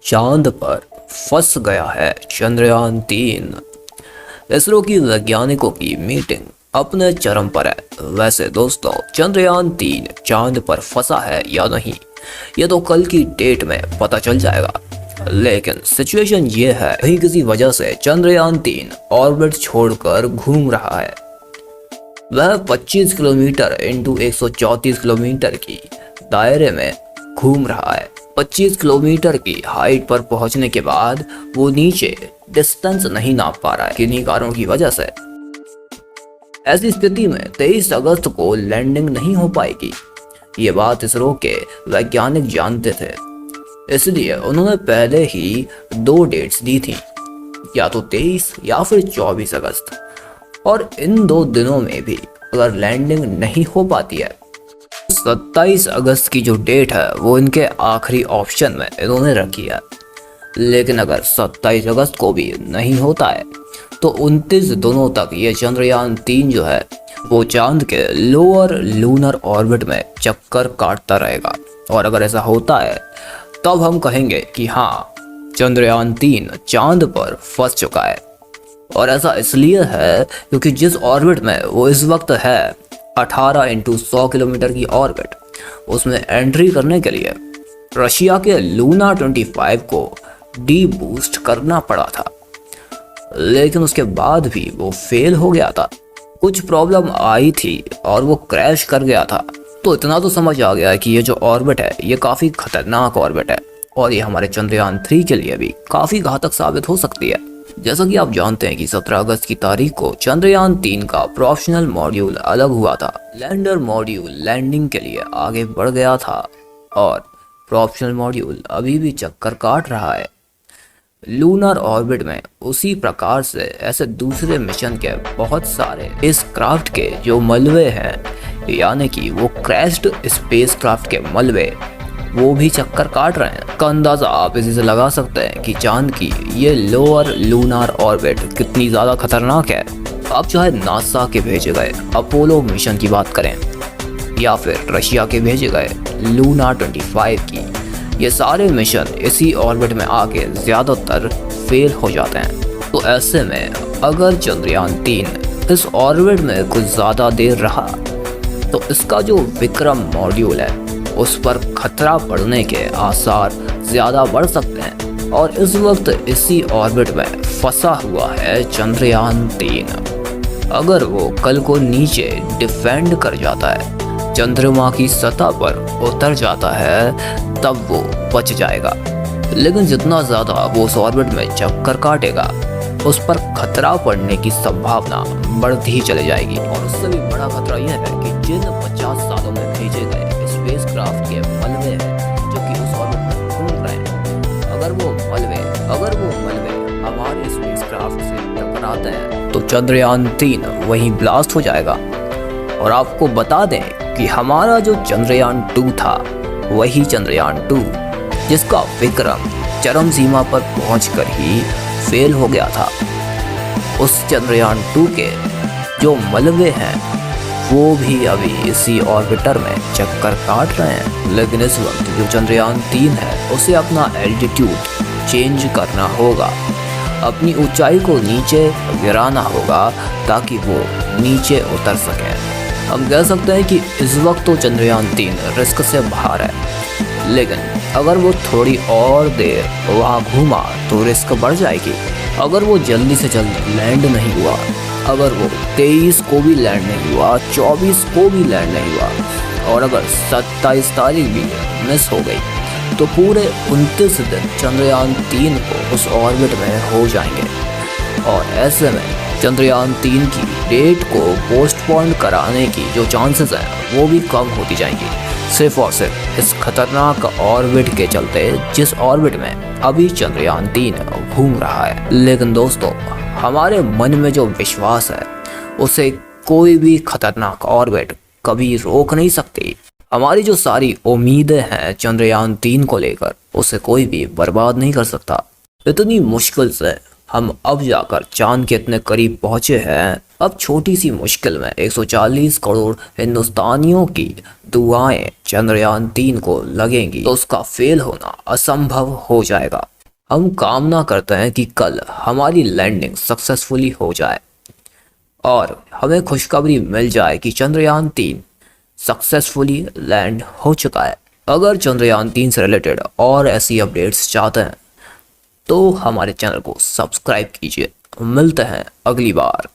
चांद पर फंस गया है चंद्रयान 3। इसरो की वैज्ञानिकों की मीटिंग अपने चरम पर है। वैसे दोस्तों, चंद्रयान 3 चांद पर फंसा है या नहीं, ये तो कल की डेट में पता चल जाएगा। लेकिन सिचुएशन ये है, कहीं किसी वजह से चंद्रयान 3 ऑर्बिट छोड़कर घूम रहा है। वह 25 किलोमीटर इंटू 134 किलोमीटर की दायरे में घूम रहा है। 25 किलोमीटर की हाइट पर पहुंचने के बाद वो नीचे डिस्टेंस नहीं नाप पा रहा है किन्हीं कारणों की वजह से। ऐसी स्थिति में 23 अगस्त को लैंडिंग नहीं हो पाएगी। ये बात इसरो के वैज्ञानिक जानते थे, इसलिए उन्होंने पहले ही 2 डेट्स दी थी, या तो 23 या फिर 24 अगस्त। और इन 2 दिनों में भी अगर लैंडिंग नहीं हो पाती है, 27 अगस्त की जो डेट है वो इनके आखिरी ऑप्शन में इन्होंने रखी है। लेकिन अगर 27 अगस्त को भी नहीं होता है तो 29 दिनों तक ये चंद्रयान 3 जो है वो चांद के लोअर लूनर ऑर्बिट में चक्कर काटता रहेगा। और अगर ऐसा होता है तब हम कहेंगे कि हाँ, चंद्रयान 3 चांद पर फंस चुका है। और ऐसा इसलिए है क्योंकि जिस ऑर्बिट में वो इस वक्त है, 18 इंटू 100 किलोमीटर की ऑर्बिट, उसमें एंट्री करने के लिए रशिया के लूना 25 को डी बूस्ट करना पड़ा था। लेकिन उसके बाद भी वो फेल हो गया था। कुछ प्रॉब्लम आई थी और वो क्रैश कर गया था। तो इतना तो समझ आ गया कि ये जो ऑर्बिट है ये काफ़ी खतरनाक ऑर्बिट है और ये हमारे चंद्रयान 3 के लिए भी काफ़ी घातक साबित हो सकती है। जैसा कि आप जानते हैं कि 17 अगस्त की तारीख को चंद्रयान 3 का प्रोपल्शन मॉड्यूल अलग हुआ था। लैंडर मॉड्यूल लैंडिंग के लिए आगे बढ़ गया था और प्रोपल्शन मॉड्यूल अभी भी चक्कर काट रहा है लूनर ऑर्बिट में। उसी प्रकार से ऐसे दूसरे मिशन के बहुत सारे स्पेसक्राफ्ट के जो मलबे हैं, यानी कि वो क्रैश्ड स्पेसक्राफ्ट के मलबे, वो भी चक्कर काट रहे हैं। का अंदाजा आप इसी से लगा सकते हैं कि चांद की ये लोअर लूनर ऑर्बिट कितनी ज़्यादा खतरनाक है। आप चाहे नासा के भेजे गए अपोलो मिशन की बात करें या फिर रशिया के भेजे गए लूना 25 की, ये सारे मिशन इसी ऑर्बिट में आके ज़्यादातर फेल हो जाते हैं। तो ऐसे में अगर चंद्रयान 3 इस ऑर्बिट में कुछ ज़्यादा देर रहा तो इसका जो विक्रम मॉड्यूल है उस पर खतरा पड़ने के आसार ज़्यादा बढ़ सकते हैं। और इस वक्त इसी ऑर्बिट में फंसा हुआ है चंद्रयान 3। अगर वो कल को नीचे डिफेंड कर जाता है, चंद्रमा की सतह पर उतर जाता है, तब वो बच जाएगा। लेकिन जितना ज़्यादा वो उस ऑर्बिट में चक्कर काटेगा, उस पर खतरा पड़ने की संभावना बढ़ती ही चली जाएगी। और उससे भी बड़ा खतरा यह है कि जिन 50 सालों में भेजे गए स्पेसक्राफ्ट के मलबे हैं जो कि उस ऑर्बिट में घूम रहे हैं, अगर वो मलबे हमारे स्पेसक्राफ्ट से टकराते हैं तो चंद्रयान 3 वहीं ब्लास्ट हो जाएगा। और आपको बता दें कि हमारा जो चंद्रयान 2 था, वही चंद्रयान 2 जिसका विक्रम चरम सीमा पर पहुंचकर ही फेल हो गया था, उस चंद्रयान 2 के जो मलबे हैं वो भी अभी इसी ऑर्बिटर में चक्कर काट रहे हैं। लेकिन इस वक्त जो चंद्रयान 3 है उसे अपना एल्टीट्यूड चेंज करना होगा, अपनी ऊंचाई को नीचे गिराना होगा ताकि वो नीचे उतर सके। हम कह सकते हैं कि इस वक्त तो चंद्रयान 3 रिस्क से बाहर है, लेकिन अगर वो थोड़ी और देर वहाँ घूमा तो रिस्क बढ़ जाएगी। अगर वो जल्दी से जल्दी लैंड नहीं हुआ, अगर वो 23 को भी लैंड नहीं हुआ, 24 को भी लैंड नहीं हुआ और अगर 27 तारीख भी मिस हो गई, तो पूरे 29 दिन चंद्रयान 3 को उस ऑर्बिट में हो जाएंगे। और ऐसे में चंद्रयान 3 की डेट को पोस्टपोन कराने की जो चांसेस हैं वो भी कम होती जाएंगी, सिर्फ और सिर्फ इस खतरनाक ऑर्बिट के चलते, जिस ऑर्बिट में अभी चंद्रयान 3 घूम रहा है। लेकिन दोस्तों, हमारे मन में जो विश्वास है उसे कोई भी खतरनाक ऑर्बिट कभी रोक नहीं सकती। हमारी जो सारी उम्मीदें हैं चंद्रयान 3 को लेकर, उसे कोई भी बर्बाद नहीं कर सकता। इतनी मुश्किल से हम अब जाकर चांद के इतने करीब पहुंचे हैं। अब छोटी सी मुश्किल में 140 करोड़ हिंदुस्तानियों की दुआएं चंद्रयान 3 को लगेंगी तो उसका फेल होना असंभव हो जाएगा। हम कामना करते हैं कि कल हमारी लैंडिंग सक्सेसफुली हो जाए और हमें खुशखबरी मिल जाए कि चंद्रयान 3 सक्सेसफुली लैंड हो चुका है। अगर चंद्रयान 3 से रिलेटेड और ऐसी अपडेट्स चाहते हैं तो हमारे चैनल को सब्सक्राइब कीजिए। मिलते हैं अगली बार।